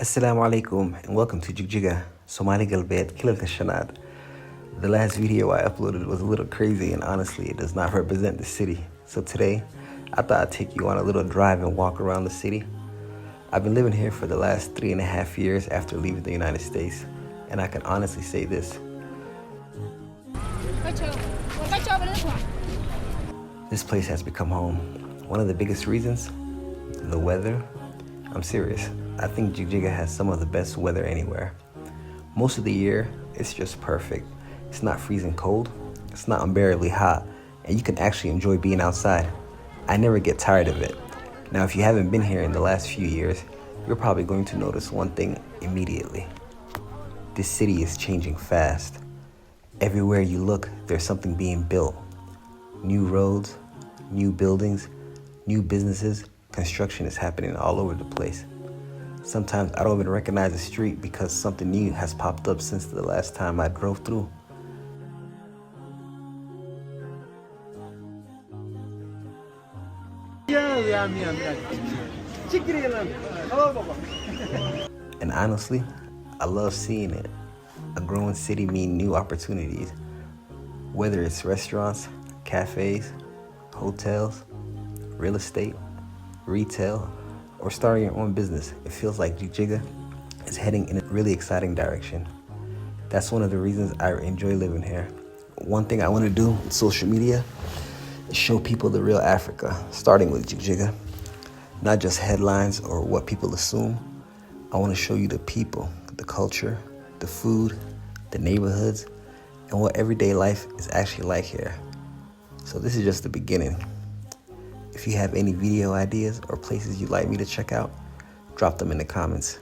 Assalamu alaikum and welcome to Jigjiga, Somali Galbet Kilal Kashanad. The last video I uploaded was a little crazy and honestly it does not represent the city. So today, I thought I'd take you on a little drive and walk around the city. I've been living here for the last 3.5 years after leaving the United States, and I can honestly say this. This place has become home. One of the biggest reasons? The weather. I'm serious. I think Jigjiga has some of the best weather anywhere. Most of the year, it's just perfect. It's not freezing cold, it's not unbearably hot, and you can actually enjoy being outside. I never get tired of it. Now, if you haven't been here in the last few years, you're probably going to notice one thing immediately. This city is changing fast. Everywhere you look, there's something being built. New roads, new buildings, new businesses. Construction is happening all over the place. Sometimes I don't even recognize the street because something new has popped up since the last time I drove through. And honestly, I love seeing it. A growing city means new opportunities. Whether it's restaurants, cafes, hotels, real estate, retail, or starting your own business, it feels like Jigjiga is heading in a really exciting direction. That's one of the reasons I enjoy living here. One thing I want to do with social media is show people the real Africa, starting with Jigjiga. Not just headlines or what people assume. I want to show you the people, the culture, the food, the neighborhoods, and what everyday life is actually like here. So this is just the beginning. If you have any video ideas or places you'd like me to check out, drop them in the comments.